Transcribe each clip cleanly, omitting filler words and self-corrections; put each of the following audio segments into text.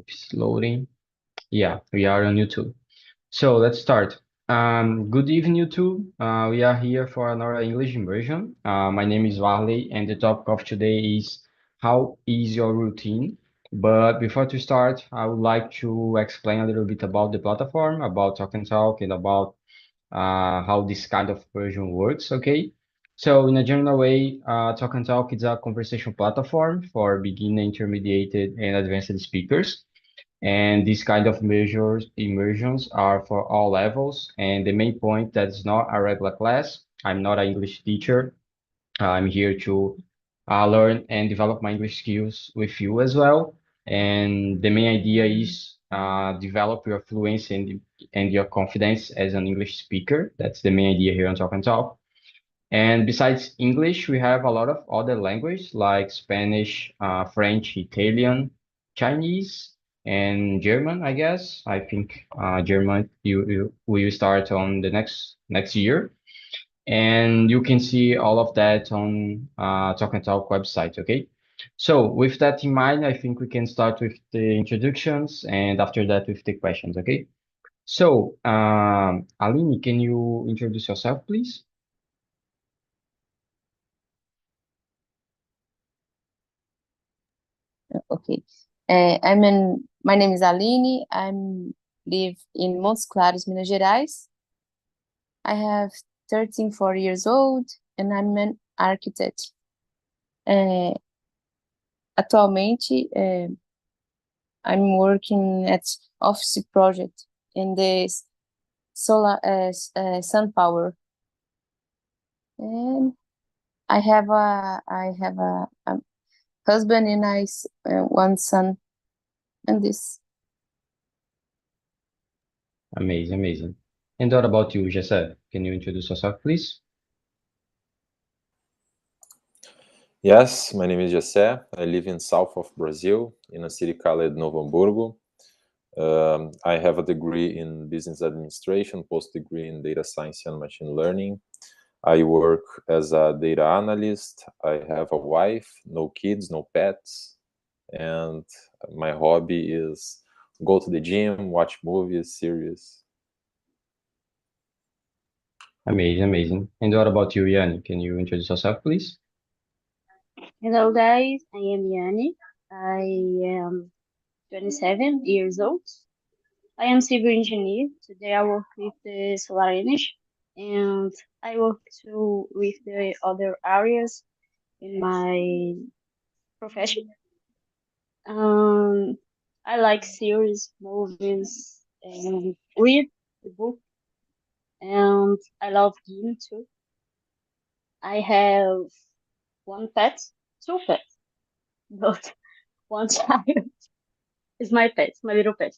it's loading. Yeah, we are on YouTube. So let's start. Good evening, YouTube. We are here for another English immersion. My name is Varley, and the topic of today is how is your routine? But before to start, I would like to explain a little bit about the platform, about Talk and Talk, and about how this kind of version works, okay? So in a general way, Talk and Talk is a conversation platform for beginner, intermediate, and advanced speakers. And these kind of measures, immersions are for all levels. And the main point that it's not a regular class. I'm not an English teacher. I'm here to learn and develop my English skills with you as well. And the main idea is develop your fluency and your confidence as an English speaker. That's the main idea here on Talk and Talk. And besides English, we have a lot of other languages like Spanish, French, Italian, Chinese, and German, I guess. I think German you will start on the next year. And you can see all of that on Talk and Talk website, okay? So with that in mind, I think we can start with the introductions and after that with the questions, okay? So, Aline, can you introduce yourself, please? Okay. My name is Aline. I'm live in Montes Claros, Minas Gerais. I have 4 years old and I'm an architect. Eh, Atualmente, I'm working at office project in the sun power. And I have a husband and one son and this. Amazing, amazing. And what about you, Jesse? Can you introduce yourself, please? Yes, my name is Jessé. I live in south of Brazil, in a city called Novo Hamburgo. I have a degree in business administration, post-degree in data science and machine learning. I work as a data analyst. I have a wife, no kids, no pets, and my hobby is go to the gym, watch movies, series. Amazing, amazing. And what about you, Yanni? Can you introduce yourself, please? Hello guys, I am Yani. I am 27 years old. I am civil engineer. Today I work with the solar energy and I work too with the other areas in my profession. Um, I like series, movies, and read the book, and I love game too. I have one pet, two pets, but one child is my pet, my little pet.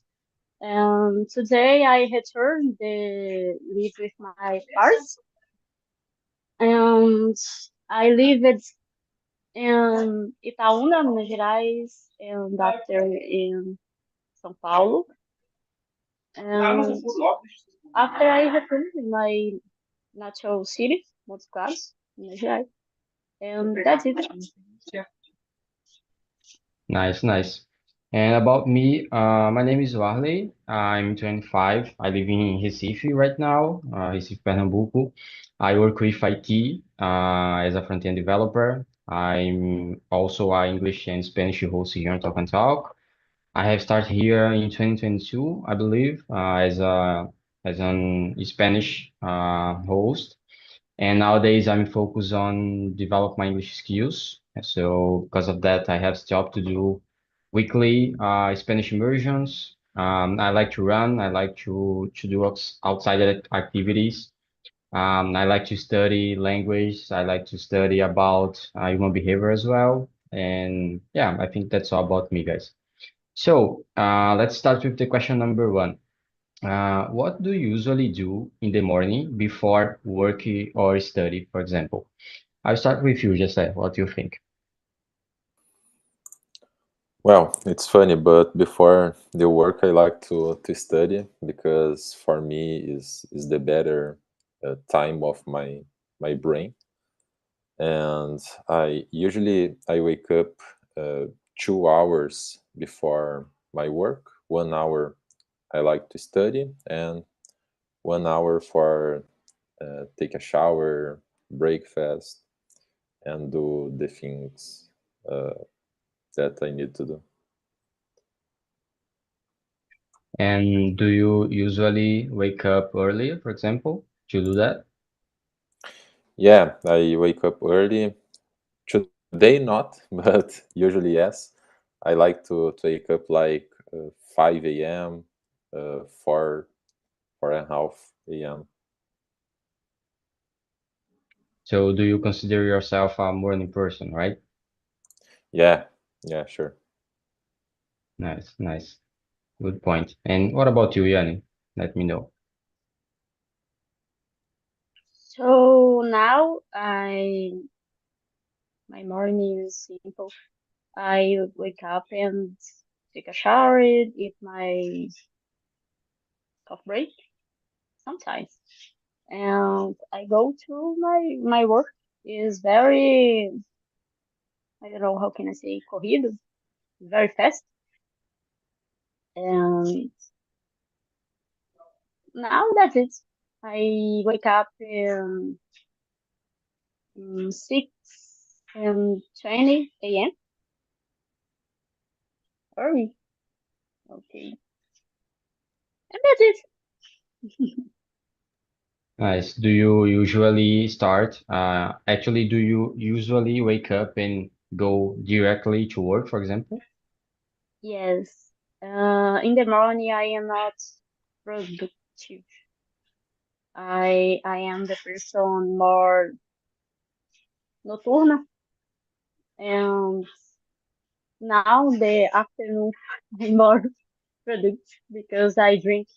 And today I returned the live with my parents, and I lived in Itaúna, Minas Gerais, and after in São Paulo. And after I returned in my natural city, Montes Claros, Minas Gerais, and that's it. Nice, nice. And about me, my name is Warley. I'm 25. I live in Recife right now, Recife, Pernambuco. I work with IT as a front-end developer. I'm also an English and Spanish host here on Talk and Talk. I have started here in 2022, I believe, as an Spanish host. And nowadays I'm focused on develop my English skills. So because of that, I have job to do weekly Spanish immersions. I like to run. I like to do outside activities. I like to study language. I like to study about human behavior as well. And yeah, I think that's all about me, guys. So let's start with the question number one. What do you usually do in the morning before work or study, for example? I'll start with you, Jesse. What do you think? Well, it's funny, but before the work, I like to study because for me is the better time of my brain. And I wake up 2 hours before my work. 1 hour I like to study, and 1 hour for take a shower, breakfast, and do the things that I need to do. And do you usually wake up early, for example, to do that? Yeah, I wake up early. Today not, but usually yes. I like to wake up like 5 a.m., 4:30 a.m. So do you consider yourself a morning person, right? Yeah, yeah, sure. Nice, nice. Good point. And what about you, Yanni? Let me know. So now my morning is simple. I wake up and take a shower, eat my coffee break sometimes, and I go to my work. Is very, I don't know how can I say, corrido, very fast. And now that's it. I wake up 6:20 a.m. early. Okay, and that's it. Nice. Do you usually start, actually, do you usually wake up and go directly to work, for example? Yes. In the morning, I am not productive. I am the person more nocturna, and now the afternoon I'm more productive because I drink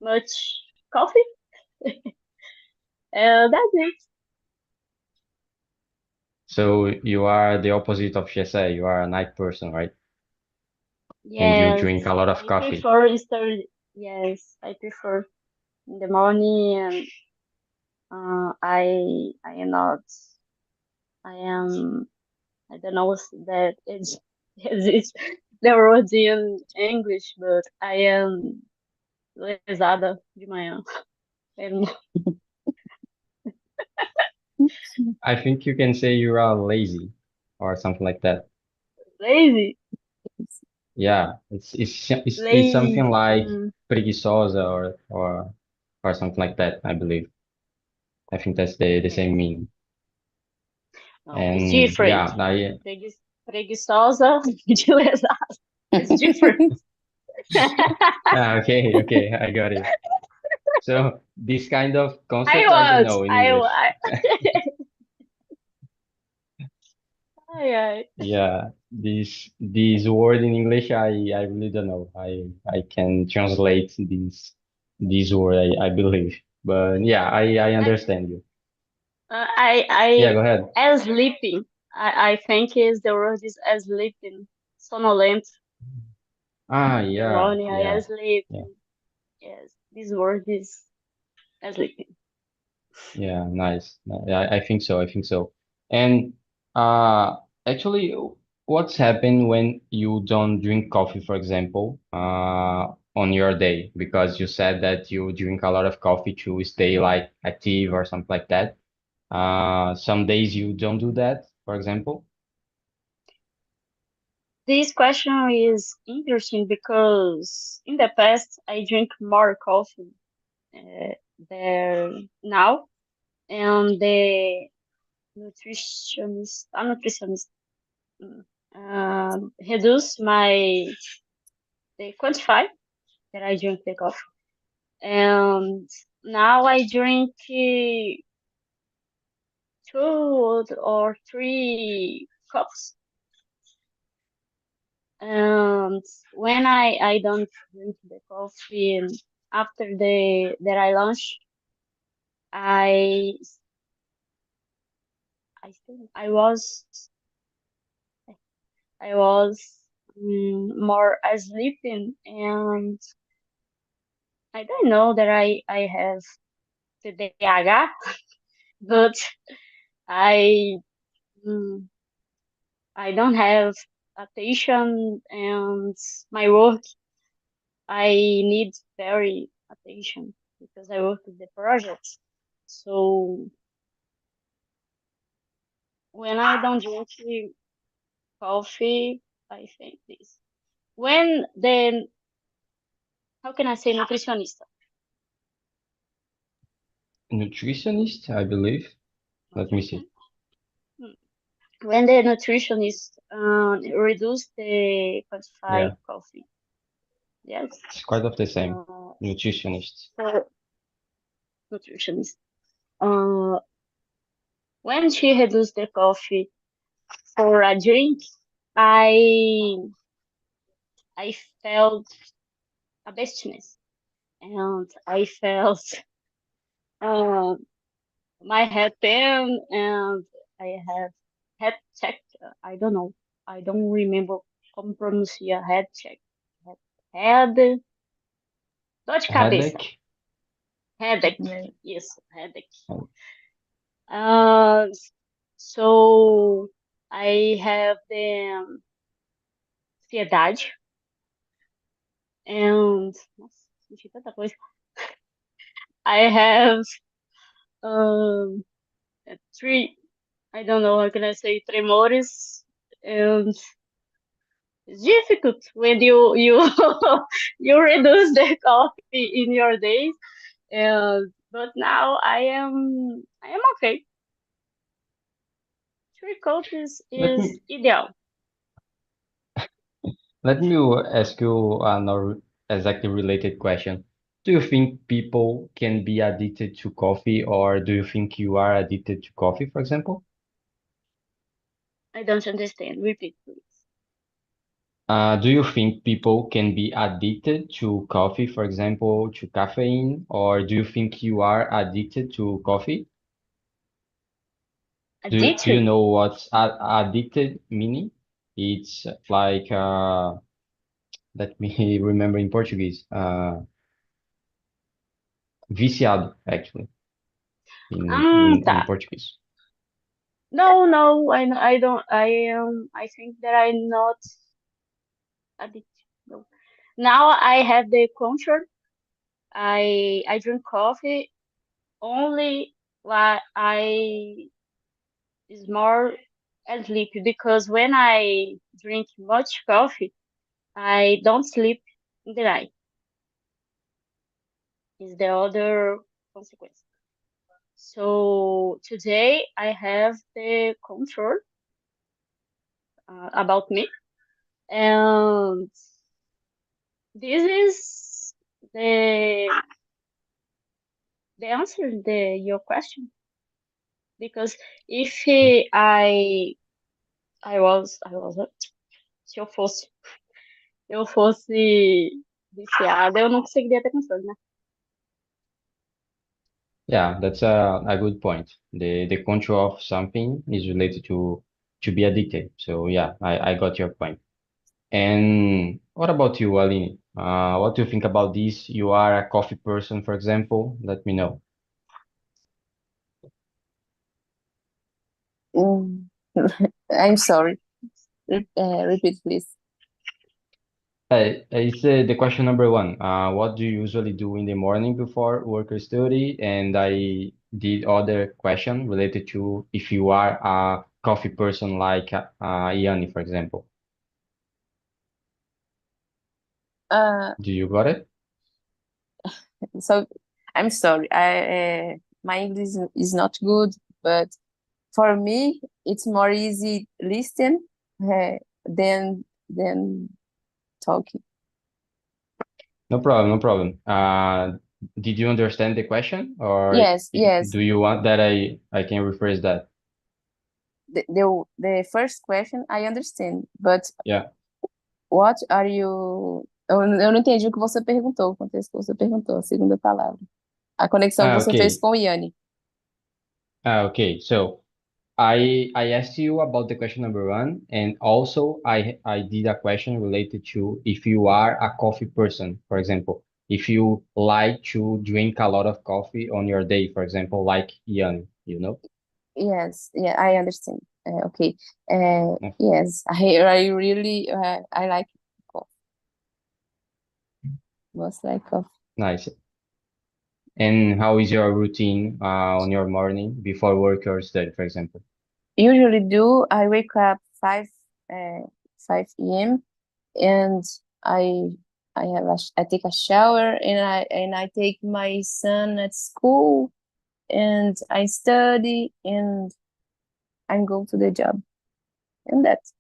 much coffee. That's it. So you are the opposite of Jesse. You are a night person, right? And you drink Yes, a lot of I coffee. prefer study. Yes, I prefer in the morning, and I am not. I am. I don't know if that is is the word in English, but I am lesada de manhã. I'm I think you can say you are lazy or something like that. lazy. Yeah, it's Lazy. something like preguiçosa or something like that, I believe. I think that's the Yeah. same meaning. No, it's And different. yeah, I Preguiçosa de lesada. It's different. okay, okay, I got it. So this kind of I concept I don't was. know in English. I. Yeah, this word in English I really don't know. I can translate this word I believe. But yeah, I I. understand you. Yeah, I go ahead. as sleeping. I think is the word is as sleeping. Sonolento. Ah, In the yeah, morning I yeah, as yeah, sleeping. Yes, this word is as sleeping. yeah. Nice. Yeah, I think so. I think so. And uh, actually, what's happened when you don't drink coffee, for example, on your day? Because you said that you drink a lot of coffee to stay like active or something like that. Some days you don't do that, for example. This question is interesting because in the past I drink more coffee uh, than now, and the nutritionist reduce the quantify that I drink the coffee, and now I drink two or three cups. And when I don't drink the coffee after the that I lunch, I I was more sleeping, and I don't know that I have TDAH, but I mm, I don't have. attention, and my work, I need very attention because I work with the projects. So when I don't drink coffee, I think this. When the, how can I say nutritionista? Nutritionist, I believe. Let me see. Hmm. When the nutritionist reduce the Yeah, quantified coffee, yes, it's quite of the same. uh, Nutritionist. for nutritionist. Uh, when she reduced the coffee for a drink, I I felt a bestiness, and I felt uh, my head pain, and I have head check. I don't know. I don't remember como pronuncia head check. Head, dor de cabeça. Headache. Headache. Yeah. Yes, headache. Oh, Uh, so I have the ansiedade and nossa, senti tanta coisa. I have um three. I don't know how can I say tremores, and it's difficult when you you reduce the coffee in your days. And but now I am okay. Three coffees Let is me ideal. let me ask you another exactly related question. Do you think people can be addicted to coffee, or do you think you are addicted to coffee, for example? I don't understand. Repeat, please. Do you think people can be addicted to coffee, for example, to caffeine, or do you think you are addicted to coffee? Do you Addicted? know what's addicted meaning? It's like let me remember in Portuguese. Viciado, actually, in Tá. Portuguese. No, no, I don't. I think that I'm not addicted. No. Now I have the control. I drink coffee only like I is more sleep because when I drink much coffee, I don't sleep in the night. Is the other consequence. So today I have the control about me, and this is the the answer the your question. Because if I was se eu fosse viciada, eu não conseguiria ter controle, né? Yeah, that's a good point. The control of something is related to be addicted. So yeah, I got your point. And what about you, Aline? What do you think about this? You are a coffee person, for example. Let me know. Mm. I'm sorry. Repeat, please. It's the question number one. What do you usually do in the morning before work or study? And I did other question related to if you are a coffee person like Yanni, for example. Uh, Do you got it? so I'm sorry. My English is not good, but for me, it's more easy listen than talking. No problem, no problem. Did you understand the question, or Yes, yes. do you want that I can rephrase that? The first question I understand, but Yeah. what are you? Eu não entendi o que você perguntou, o contexto que você perguntou, a segunda palavra. A conexão que você fez Okay. com o Yanni. Okay. So I asked you about the question number one, and also I did a question related to if you are a coffee person, for example, if you like to drink a lot of coffee on your day, for example, like Yanni, you know? Yes, yeah, I understand. Okay. Yeah. Yes, I really I like coffee. Most like coffee. Nice. And how is your routine on your morning before work or study, for example? Usually I wake up 5 a.m. and I I take a shower and I take my son at school and I study and I go to the job. And that's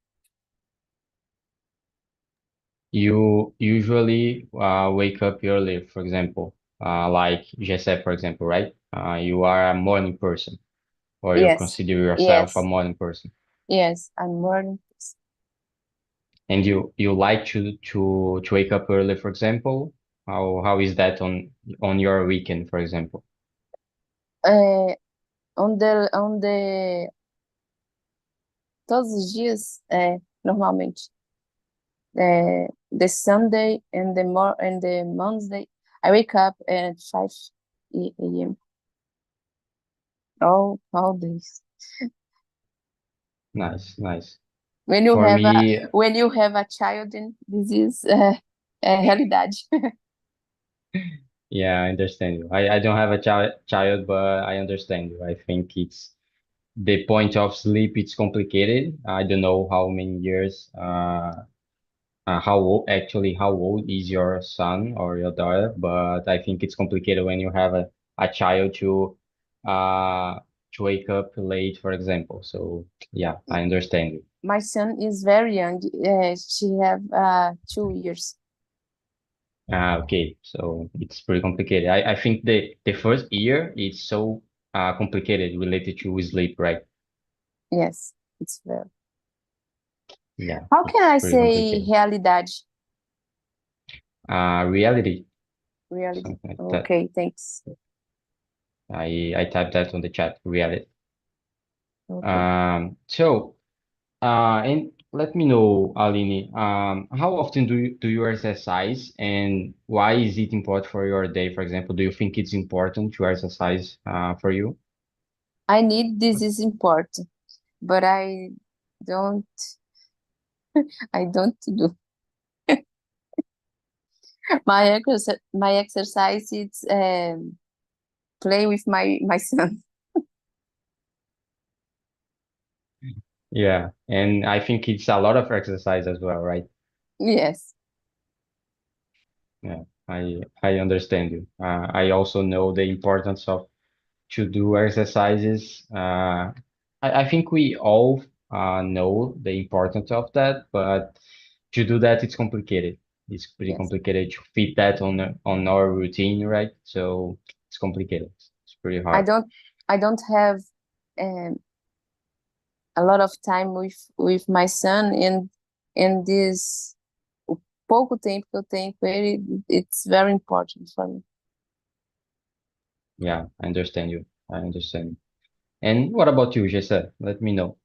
You usually wake up early, for example, like Jesse, for example, right? You are a morning person, or you yes. consider yourself a Yes. morning person, Yes, I'm morning person. and you like to wake up early, for example. How is that on your weekend, for example? É, onde todos os dias, normalmente, the Sunday and the Monday, I wake up at 5 a.m. All days. Nice, nice. When you For have me, a child, then this is realidade. yeah, I understand you. I don't have a child, but I understand you. I think it's the point of sleep. It's complicated. I don't know how many years. How old is your son or your daughter? But I think it's complicated when you have a child uh to wake up late, for example. So yeah, I understand you. My son is very young. She have 2 years. Okay, so it's pretty complicated. I think the first year is so complicated related to sleep, right? Yes, it's very. Yeah, How can it's I pretty say complicated. realidade? Reality, Reality. something like that. Okay, thanks. I typed that on the chat. Reality. Okay. So. And let me know, Aline, how often do you exercise and why is it important for your day? For example, do you think it's important to exercise for you? I need this is important, but don't I don't do my exercise is play with my son. Yeah, and I think it's a lot of exercise as well, right? Yes. Yeah, I understand you. I also know the importance of to do exercises. I think we all know the importance of that, but to do that, it's complicated. It's pretty Yes. complicated to fit that on our routine, right? So it's complicated. It's pretty I hard. don't I don't have um, a lot of time with my son and this o pouco tempo que eu tenho com ele, it's very important for me. Yeah, I understand you. I understand. And what about you, Jesse? Let me know.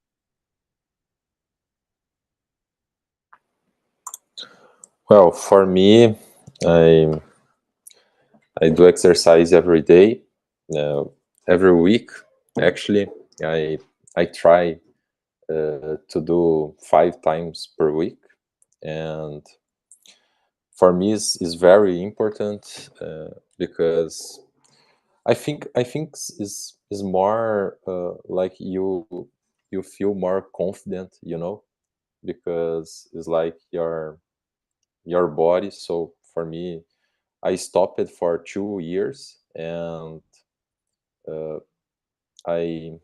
Well, for me, I I do exercise every day, every week. Actually, I I try to do 5 times per week, and for me is very important because I think is more like you feel more confident, because it's like your body. So for me, I stopped it for 2 years, and uh, I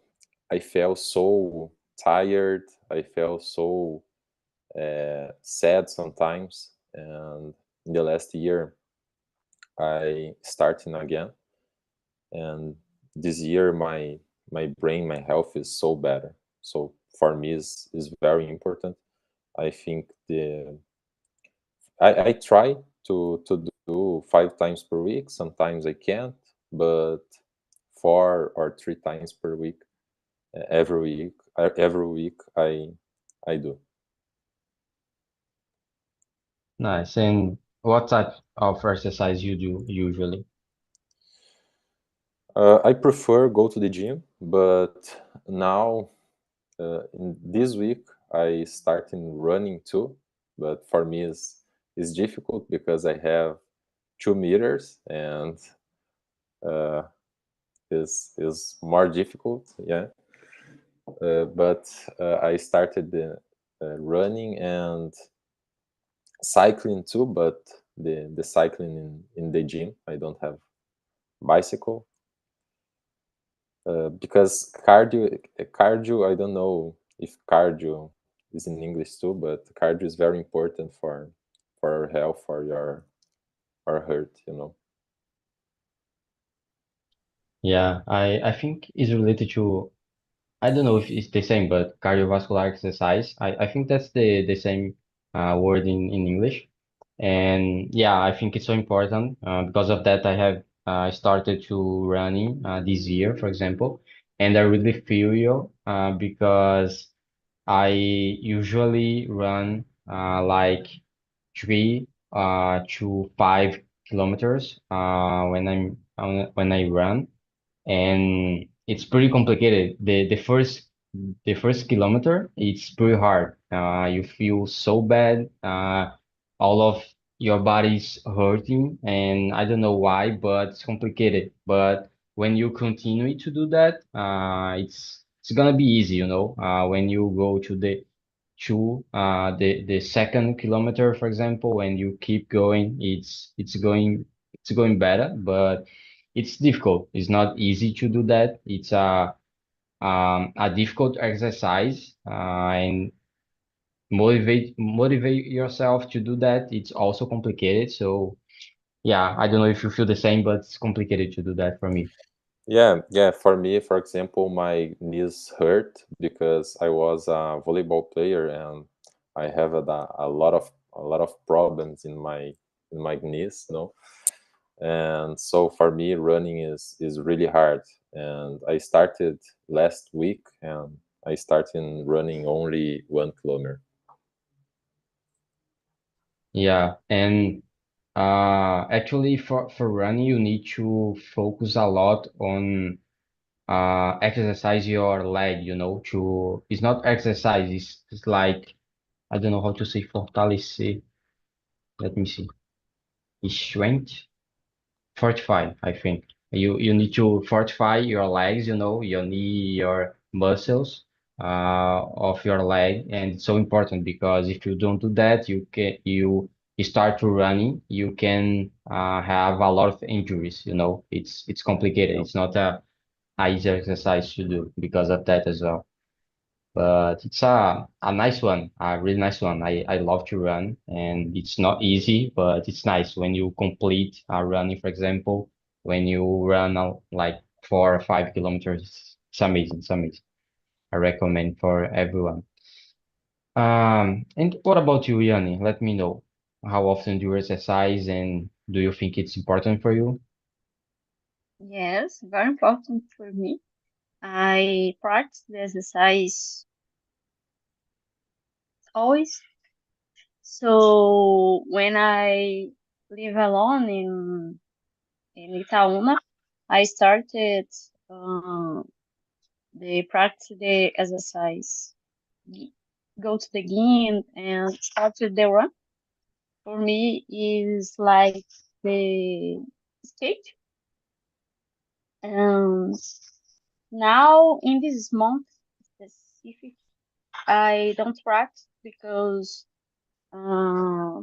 I felt so tired. I felt so sad sometimes, and in the last year I starting again, and this year my brain, my health is so better. So for me is very important. I think I try to do 5 times per week. Sometimes I can't, but 4 or 3 times per week, every week I do. Nice. And what type of exercise you do usually? I prefer go to the gym, but now in this week I started running too, but for me is difficult because I have 2 meters and is more difficult. Yeah, but I started running and cycling too, but the cycling in the gym. I don't have bicycle because cardio. I don't know if cardio is in English too, but cardio is very important for our health, for your our heart. You know. Yeah, I think it's related to, I don't know if it's the same, but cardiovascular exercise. I think that's the same word in English. And yeah, I think it's so important. Because of that, I have started to running this year, for example, and I really feel you because I usually run like 3 to 5 kilometers when I run, and it's pretty complicated. The first kilometer, it's pretty hard. You feel so bad. All of your body's hurting, and I don't know why, but it's complicated. But when you continue to do that, it's gonna be easy, you know. When you go to the second kilometer, for example, when you keep going, it's going better, but it's difficult. It's not easy to do that. It's a difficult exercise, and motivate yourself to do that. It's also complicated. So yeah, I don't know if you feel the same, but it's complicated to do that for me. Yeah, yeah. For me, for example, my knees hurt because I was a volleyball player and I have a lot of problems in my knees, no. And so for me, running is really hard. And I started last week, and I started running only 1 kilometer. Yeah, and actually for running, you need to focus a lot on exercise your leg, you know, to it's not exercise, it's like I don't know how to say fortalecer. Let me see. It's strength, fortify, I think. You need to fortify your legs, you know, your knee, your muscles of your leg, and it's so important because if you don't do that, you start to running, you can have a lot of injuries, you know. It's complicated. Yeah. It's not a easy exercise to do because of that as well. But it's a nice one, a really nice one. I love to run, and it's not easy, but it's nice when you complete running, for example, when you run like 4 or 5 kilometers. It's amazing. It's amazing. I recommend for everyone. And what about you, Yanni? Let me know. How often do you exercise, and do you think it's important for you? Yes, very important for me. I practice the exercise always. So when I live alone in Itaúna, I started uh, the practice the exercise, G- go to the gym and started the run. For me, is like the skate. And now in this month specific, I don't practice because uh,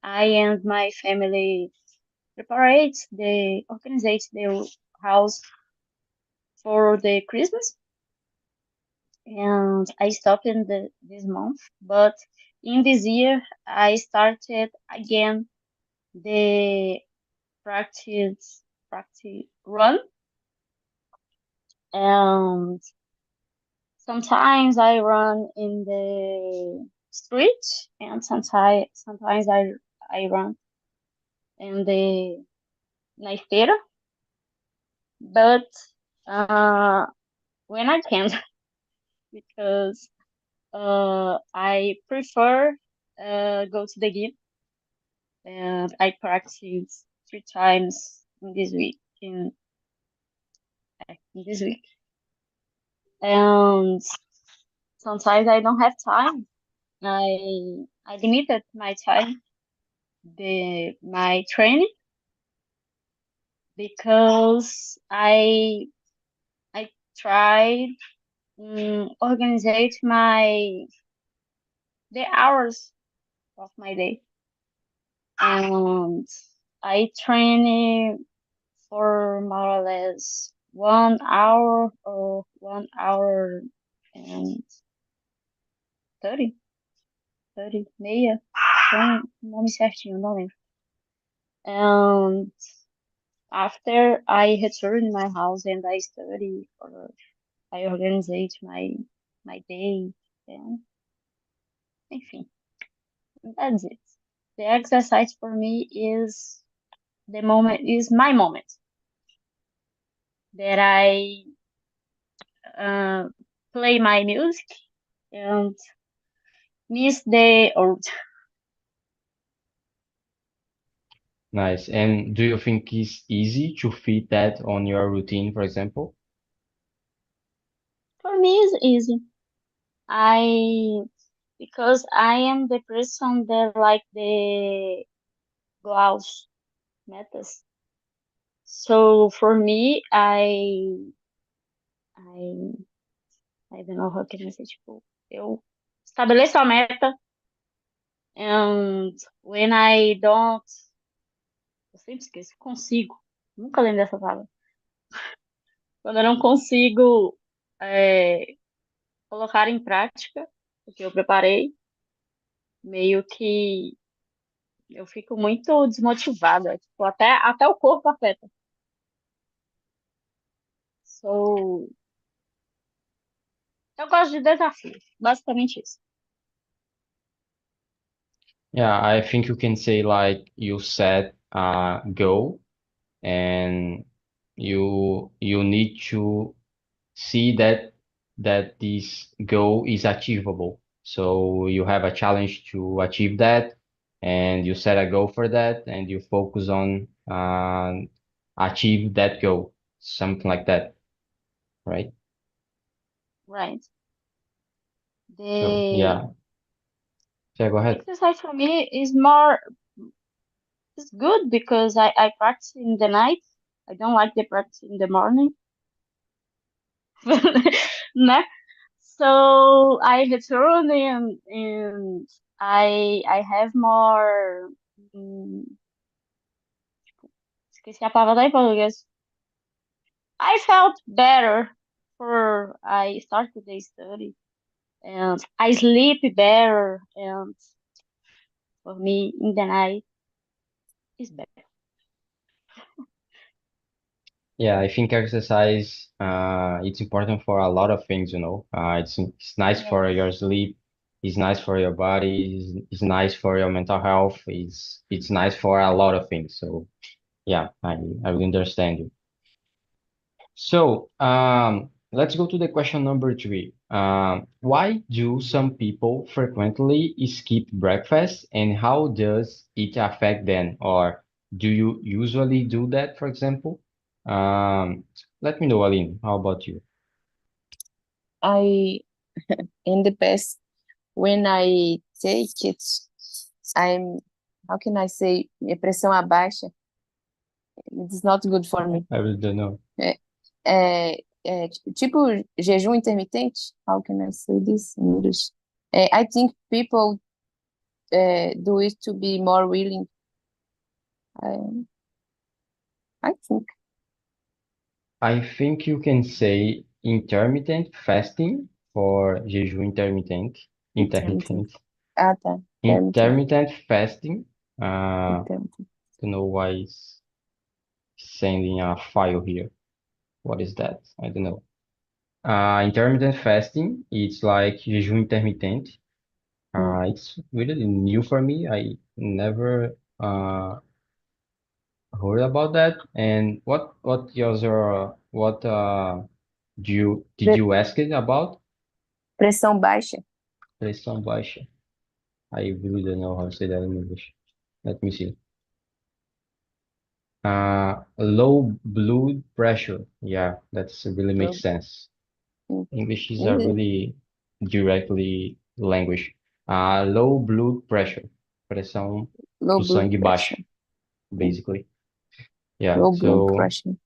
I and my family preparate the organize the house for the Christmas, and I stopped in this month. But in this year, I started again the practice run, and sometimes I run in the street, and sometimes I run in the na esteira, but uh, when I can, because I prefer go to the gym, and I practice 3 times in this week. In this week, and sometimes I don't have time. I limited my time, my training, because I tried organize the hours of my day, and I train for more or less 1 hour or 1 hour and 30, 30, meia, nome certinho, não lembro. And after I return my house and I study, or I organize my day, and enfim, that's it. The exercise for me is my moment that I uh, play my music and miss the old. Nice. And do you think it's easy to fit that on your routine, for example? For me, it's easy. Because I am the person that like the goals metas. So for me, I, I don't know how can I say, tipo, eu estabeleço a meta, and when I don't, eu sempre esqueço, consigo, nunca lembro dessa palavra. Quando eu não consigo colocar em prática o que eu preparei, meio que eu fico muito desmotivada, tipo, até o corpo afeta. So, eu gosto de desafios, basicamente isso. Yeah, I think you can say like you set a goal and you need to see that this goal is achievable. So you have a challenge to achieve that, and you set a goal for that, and you focus on achieve that goal, something like that, right? Right. So The yeah, yeah, go ahead. exercise for me is good because I practice in the night. I don't like the practice in the morning. Né? So I return and I have more esqueci a palavra em português. I felt better for I started the study and I sleep better, and for me in the night is better. Yeah, I think exercise it's important for a lot of things, you know. It's nice for Yes. your sleep, it's nice for your body, it's nice for your mental health, it's nice for a lot of things. So yeah, I will understand you. So let's go to the question number three. Why do some people frequently skip breakfast, and how does it affect them? Or do you usually do that, for example? Um, Let me know, Aline. How about you? I in the past when I take it, I'm how can I say minha pressão abaixa. It's not good for me. I really don't know. Tipo jejum intermitente. How can I say this in English? I think people do it to be more willing. I think I think you can say intermittent fasting for jejum intermittent. intermittent. Intermittent. Ah, tá. Intermittent. Intermittent fasting. Intermittent. Don't know why it's sending a file here. What is that? I don't know. Intermittent fasting, it's like jejum intermittent. It's really new for me. I never heard about that. And what your what did Pre- you ask it about? Pressão baixa. Pressão baixa. I really don't know how to say that in English. Let me see. Low blood pressure. Yeah, that's really makes Low. sense. Mm. English is a Mm, really directly language. Low blood pressure, pressão Low do blood sangue pressure. baixa, basically. Yeah, Low blood so pressure.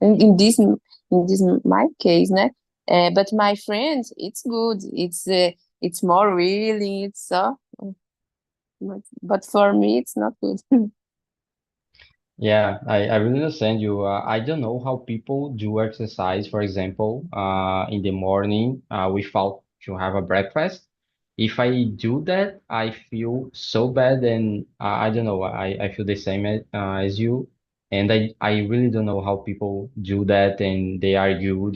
In this my case, né? But my friends, it's good. It's more really. It's but for me, it's not good. yeah, I really understand you. I don't know how people do exercise, for example, in the morning, without to have a breakfast. If I do that, I feel so bad, and I don't know, I feel the same as you. And I really don't know how people do that, and they are good,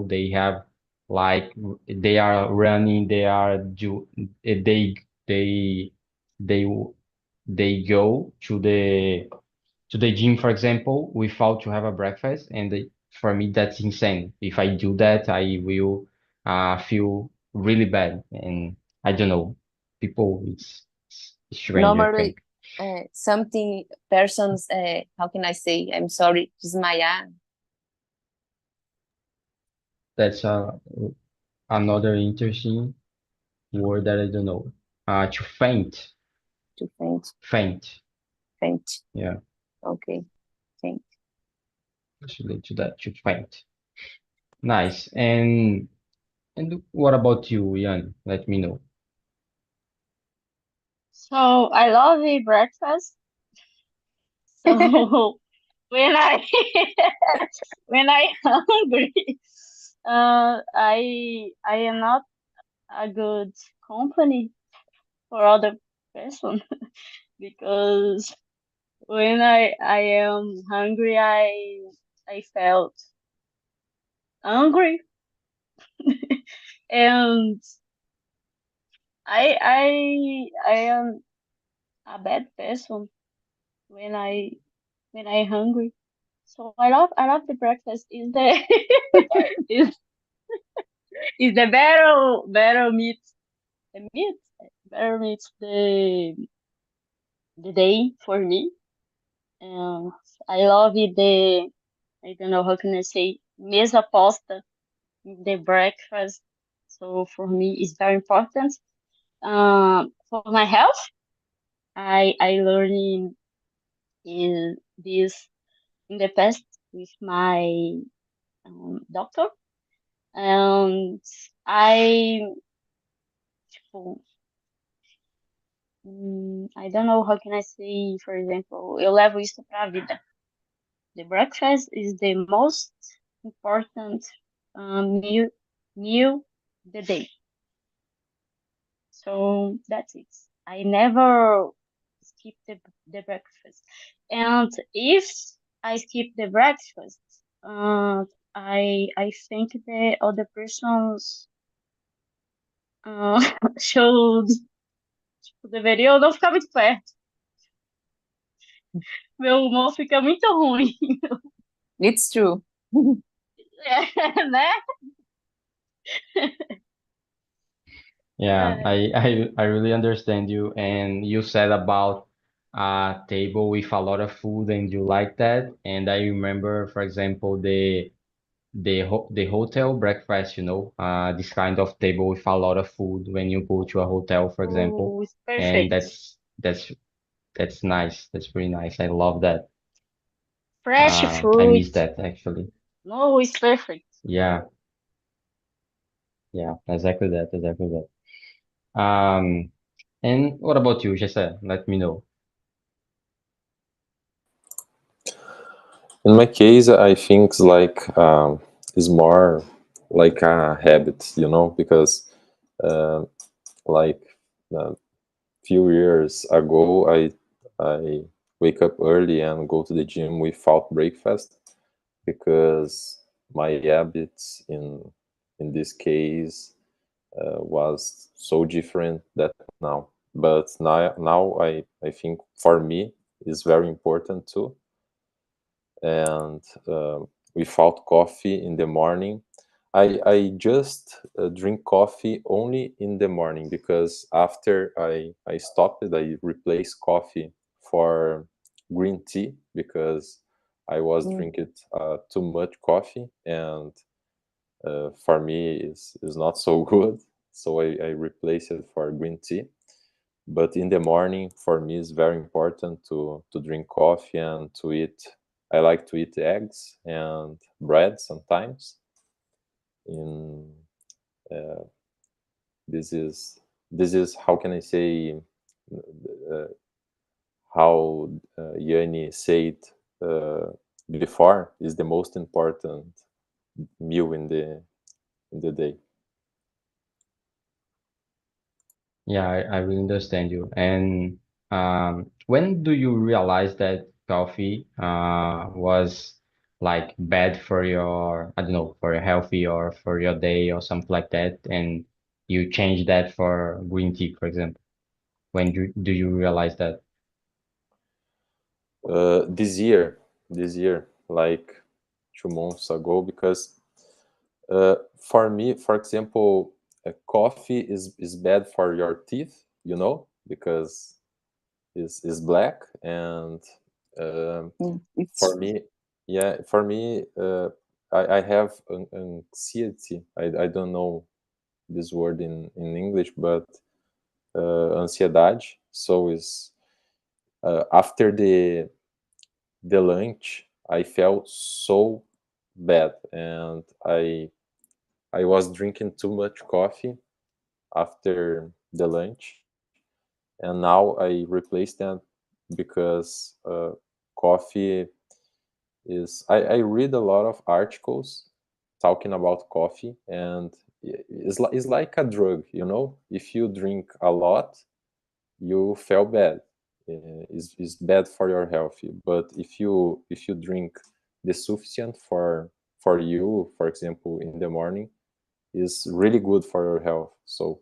they have like they are running, they they they go to the gym, for example, without to have a breakfast. And for me, that's insane. If I do that, I will feel really bad. And I don't know, people, it's strange, I Normally, think. something persons, how can I say? I'm sorry, desmaiar. That's another interesting word that I don't know. To faint, To faint, faint. faint. Yeah, Okay, faint. it's related to that, to faint. Nice. And what about you, Ian? Let me know. So I love a breakfast. So when I when I hungry, I am not a good company for other person because when I am hungry, I felt hungry and I am a bad person when I hungry. So I love the breakfast. Is the is is the better meat the meat better meat the day for me. And I love it the I don't know how can I say mesa pasta the breakfast. So for me it's very important. For my health, I learning in this in the past with my doctor, and I tipo, I don't know how can I say, for example, eu levo isso pra vida. The breakfast is the most important meal the day. So that's it. I never skip the breakfast. And if I skip the breakfast, I think the other persons uh, should deveriam não ficar muito perto. Meu humor fica muito ruim, It's true. né? Yeah, É. I really understand you. And you said about a table with a lot of food and you like that. And I remember, for example, the hotel breakfast, this kind of table with a lot of food when you go to a hotel, for example. Oh, it's And perfect. that's nice. That's pretty nice. I love that. Fresh I miss fruit. that actually. No, it's perfect. Yeah, yeah, exactly that, exactly that. And what about you, Jesse? Let me know. In my case, I think it's more like a habit, because uh, like a few years ago, I wake up early and go to the gym without breakfast because my habits in this case was so different that now. But now I think for me is very important too. And without coffee in the morning, I just drink coffee only in the morning because after I stopped it, I replaced coffee for green tea because I was Mm. drinking too much coffee, and for me is not so good. so I replace it for green tea. But in the morning, for me, it's very important to drink coffee and to eat. I like to eat eggs and bread sometimes. In this is how can I say, uh, how Yanni said before, is the most important meal in the day. Yeah, I really understand you. And when do you realize that coffee was like bad for your, I don't know, for your healthy or for your day or something like that, and you change that for green tea, for example? When do you realize that? This year, like 2 months ago, because for me, for example, coffee is bad for your teeth, because is black. And for It's me, yeah, for me, I have an anxiety. I don't know this word in English, but ansiedade. So is after the lunch, I felt so bad, and I was drinking too much coffee after the lunch, and now I replaced that because coffee is. I read a lot of articles talking about coffee, and it's like a drug. If you drink a lot, you feel bad. Is bad for your health. But if you drink the sufficient for you, for example, in the morning, is really good for your health. So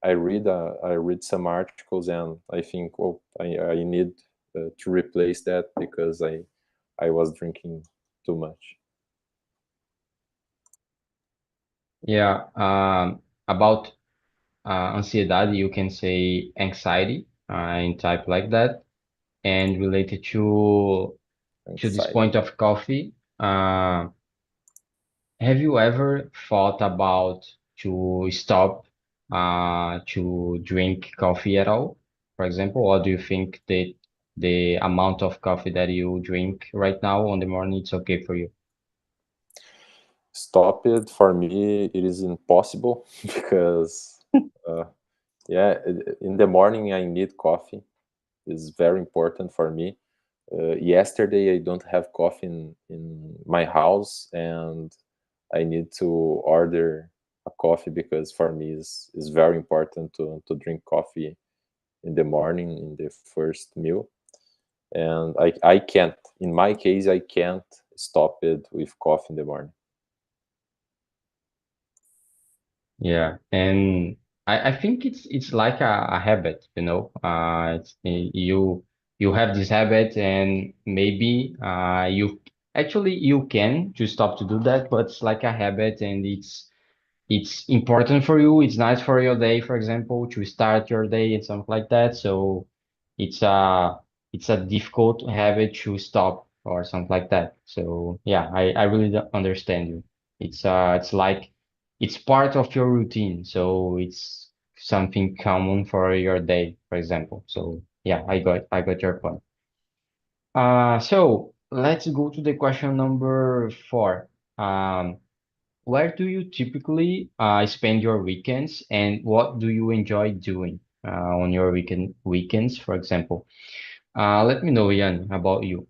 I read some articles, and I think, oh, I need to replace that because I was drinking too much. Yeah, about ansiedade, you can say anxiety in type like that, and related to this Anxiety. point of coffee. Have you ever thought about to stop to drink coffee at all, for example, or do you think that the amount of coffee that you drink right now on the morning it's okay for you? Stop it, for me it is impossible because uh, yeah, in the morning I need coffee. It's very important for me. Yesterday I don't have coffee in my house, and I need to order a coffee because for me is very important to drink coffee in the morning, in the first meal. And I can't, in my case, I can't stop it with coffee in the morning. Yeah, and I think it's like a habit, you know. You have this habit, and maybe you actually you can to stop to do that, but it's like a habit, and it's important for you. It's nice for your day, for example, to start your day and something like that. So it's a it's a difficult habit to stop or something like that. So yeah, I really understand you. It's like it's part of your routine. So it's something common for your day, for example. So yeah, I got your point. So let's go to the question number 4. Where do you typically spend your weekends, and what do you enjoy doing on your weekends, for example? Let me know, Ian, about you.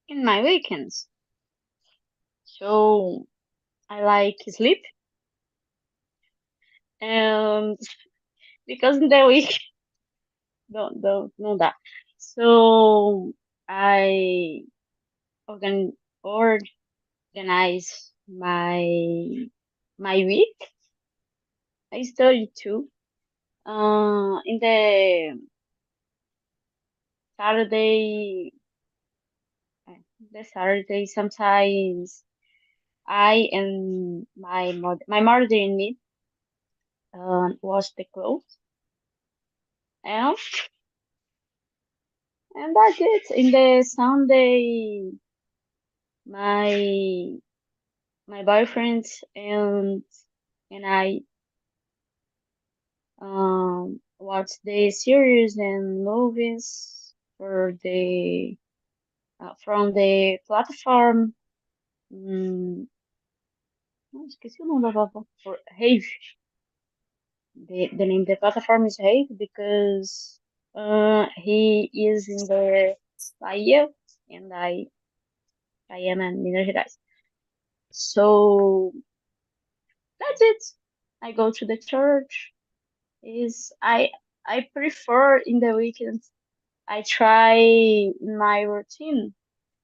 In my weekends. So I like sleep, and because in the week don't that. So I organ organize my week. I study too. In Saturday, the Saturday sometimes I and my mother and me wash the clothes, and that's it. In the Sunday, my my boyfriend and I watch the series and movies for the from the platform. Esqueci o nome da plataforma. For Rave. The name of the platform is Rave because he is in the Bahia and I am in Minas Gerais. So that's it. I go to the church. Is I prefer in the weekends. I try in my routine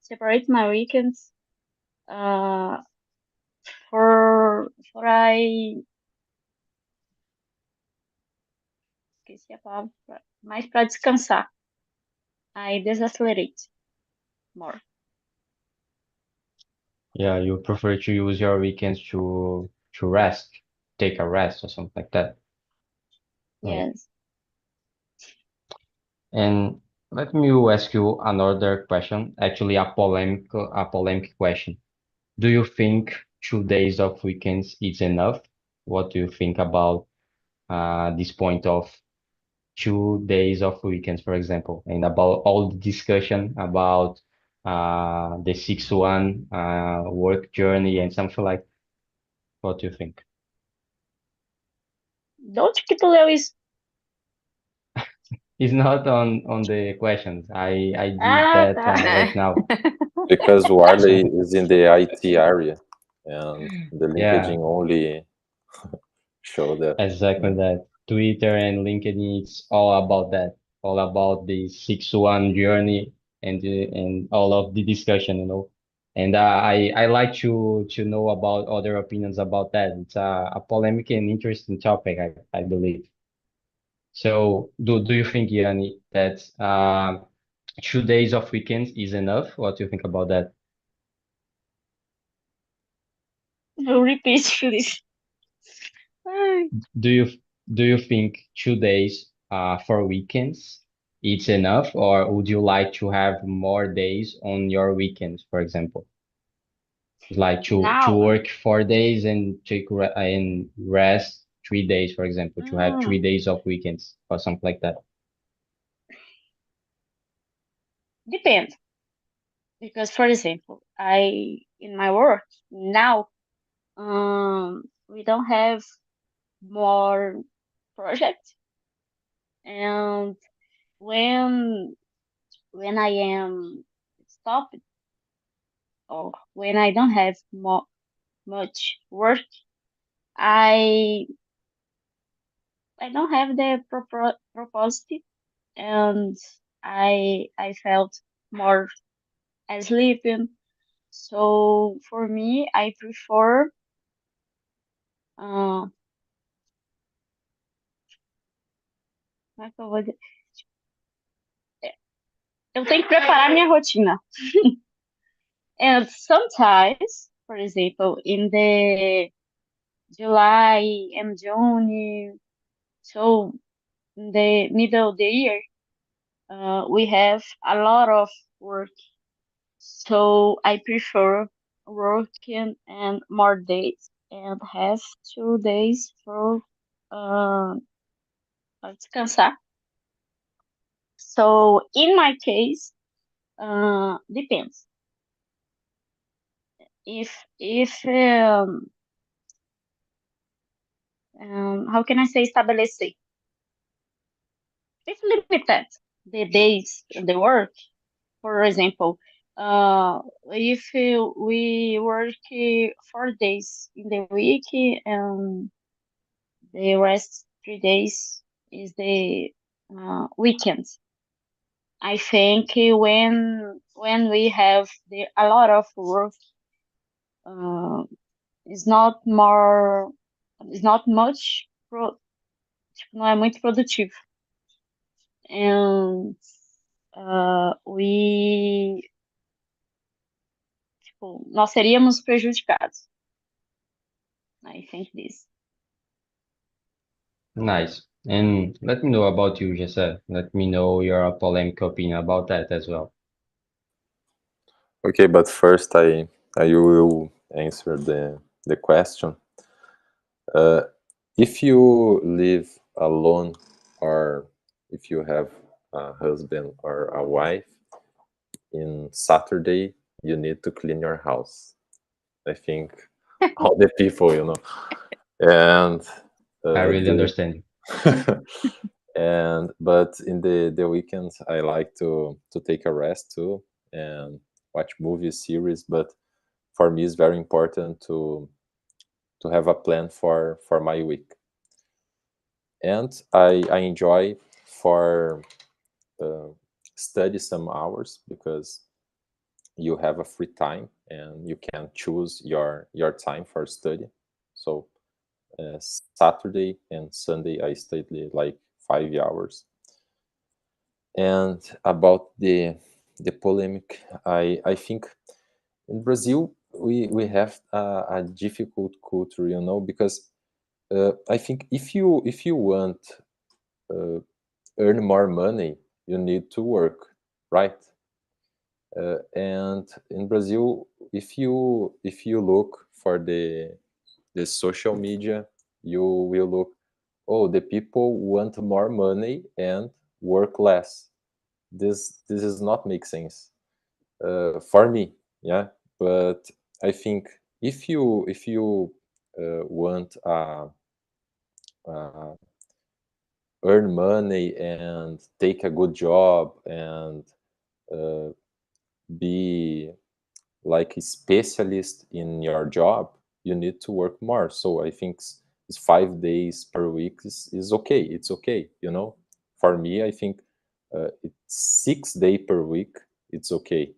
separate my weekends uh for I esqueci a palavra, mais para descansar. I desacelerate more. Yeah, you prefer to use your weekends to rest, take a rest or something like that. Right. Yes. And let me ask you another question, actually a polemic question. Do you think 2 days of weekends is enough? What do you think about this point of 2 days of weekends, for example, and about all the discussion about the 6-1 work journey and something like? What do you think? De onde que tu leu isso? It's not on the questions. I did Ah, that tá. right now. Because Warley is in the IT area, and the Yeah, LinkedIn only show that. exactly that. Twitter and LinkedIn, it's all about that, all about the 6-1 journey and all of the discussion, you know. And I like to know about other opinions about that. It's a polemic and interesting topic, I believe. So do you think, Yanni, that 2 days of weekends is enough? What do you think about that? Repeat, please. Ai. Do you do you think 2 days for weekends it's enough, or would you like to have more days on your weekends, for example? Like to Now, work 4 days and and rest 3 days, for example, to have hum, 3 days of weekends or something like that. depende. Because, for example, I in my work now, we don't have more projects, and when when I am stopped or when I don't have much work, I I don't have the proper proposal, and I felt more sleeping. So for me, I prefer uh, como é que eu vou dizer? Eu tenho que preparar minha rotina. And sometimes, for example, in the July and June, so in the middle of the year, we have a lot of work. So I prefer working and more days and have 2 days for uh, descansar. So in my case, depends. If how can I say estabelecer? It's limited the days the work. For example, if we work 4 days in the week and the rest 3 days is the weekend. I think when we have a lot of work, uh, it's not more, it's not much, tipo, não é muito produtivo. And tipo, nós seríamos prejudicados. I think this. Nice. And let me know about you, Jesse. Let me know your polemic opinion about that as well. Okay, but first I will answer the question. If you live alone, or if you have a husband or a wife, in Saturday you need to clean your house. I think all the people, and I really the understand you. and but in the weekends I like to take a rest too and watch movies, series. But for me it's very important to have a plan for my week. And I enjoy for uh, study some hours, because you have a free time and you can choose your time for study. So Saturday and Sunday I study like 5 hours. And about the polemic, I think in Brazil we have a difficult culture, because I think if you want uh, earn more money, you need to work, right? And in Brazil, if you look for the social media, you will look, oh, the people want more money and work less. This does not make sense for me, yeah. But I think if you want uh, earn money and take a good job and uh, be like a specialist in your job, you need to work more. So I think it's 5 days per week is okay. It's okay, For me, I think it's 6 days per week. It's okay.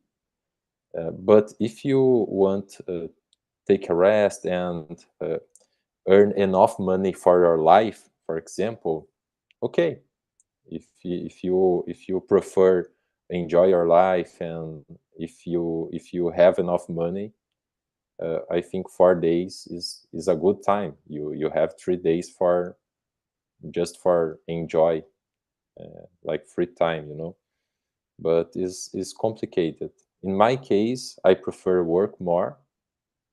But if you want take a rest and earn enough money for your life, for example, okay. If you prefer enjoy your life, and if you have enough money, I think 4 days is a good time. You have 3 days for just for enjoy, like free time, but is complicated. In my case, I prefer work more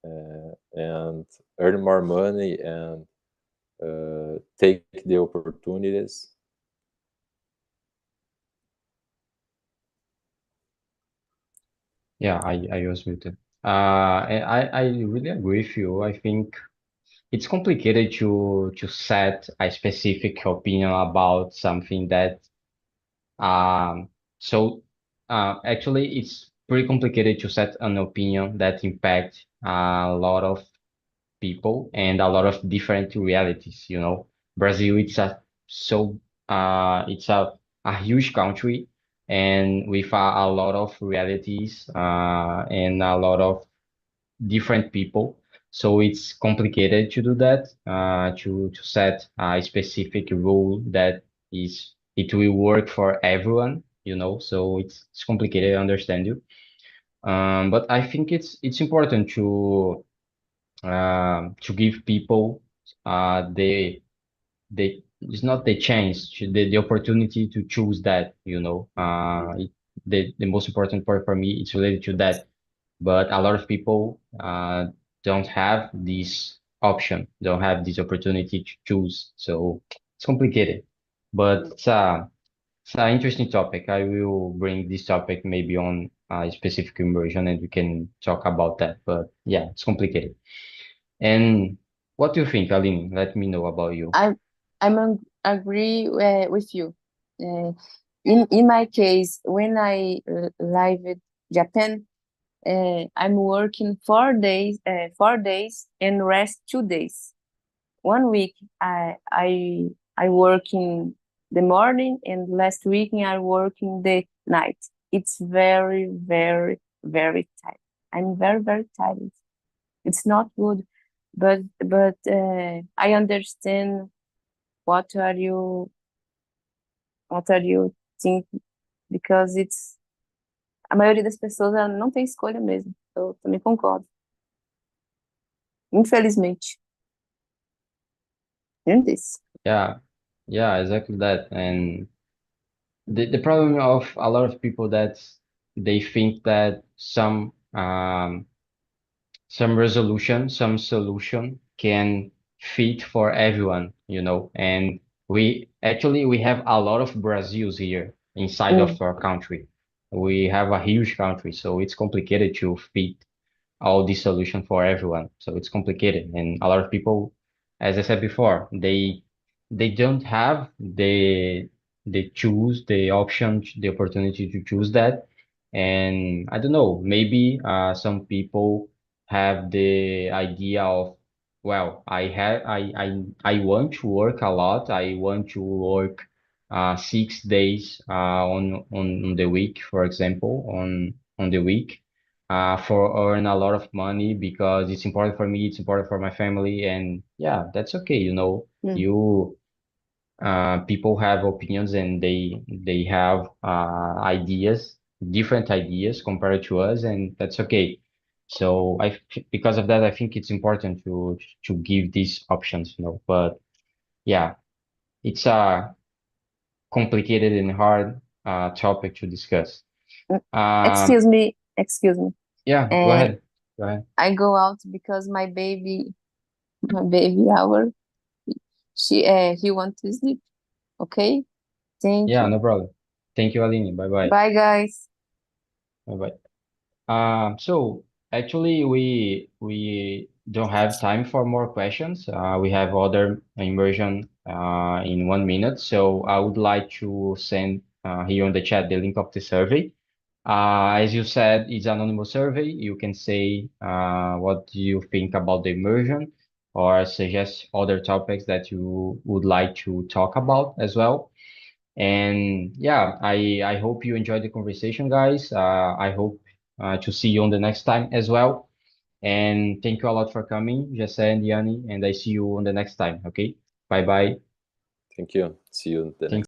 and earn more money and take the opportunities. Yeah, I was muted. And I really agree with you. I think it's complicated to set a specific opinion about something that um so actually it's pretty complicated to set an opinion that impacts a lot of people and a lot of different realities, you know. Brazil, it's a huge country and with a lot of realities and a lot of different people. So it's complicated to do that, to set a specific rule that it will work for everyone, you know. So it's complicated, I understand you. But I think it's important to give people the it's not the chance, the opportunity to choose that, you know. The most important part for me it's related to that, but a lot of people don't have this option, don't have this opportunity to choose, so it's complicated. But it's an interesting topic. I will bring this topic maybe on a specific immersion and we can talk about that. But yeah, it's complicated. And what do you think, Aline? Let me know about you. Agree with you. Uh, in my case, when I live in Japan, I'm working 4 days, 4 days, and rest 2 days. 1 week, I work in the morning, and last week I work in the night. It's very, very, very tired. I'm very, very tired. It's not good, but I understand what are you what are you thinking, because it's a maioria das pessoas ela não tem escolha mesmo. Eu também concordo. Infelizmente. And this. Yeah, yeah, exactly that. And the problem of a lot of people that they think that some resolution, some solution can fit for everyone, you know. And we have a lot of Brazils here inside Mm, of our country. We have a huge country, so it's complicated to fit all the solution for everyone. So it's complicated, and a lot of people, as I said before, they don't have the choose the option, the opportunity to choose that. And I don't know, maybe some people have the idea of, well, I want to work a lot. I want to work 6 days on the week, for example, on the week for earn a lot of money because it's important for me, it's important for my family, and yeah, that's okay. You know, mm, you people have opinions and they have ideas, different ideas compared to us, and that's okay. So because of that, I think it's important to give these options, you know. But yeah, it's a complicated and hard topic to discuss. mm. Um, Excuse me, excuse me. yeah, go Uh, ahead. Go ahead. I go out because my baby hour, he want to sleep. Okay? Thank Yeah, you. no problem. Thank you, Aline. Bye bye. Bye, guys. Bye bye. So actually, we don't have time for more questions. We have other immersion in 1 minute. So I would like to send here on the chat the link of the survey. As you said, it's an anonymous survey. You can say what do you think about the immersion, or suggest other topics that you would like to talk about as well. And yeah, I hope you enjoyed the conversation, guys. I hope to see you on the next time as well. And thank you a lot for coming, Jesse and Yanni, and I see you on the next time. Okay, bye bye. Thank you. See you the Thank next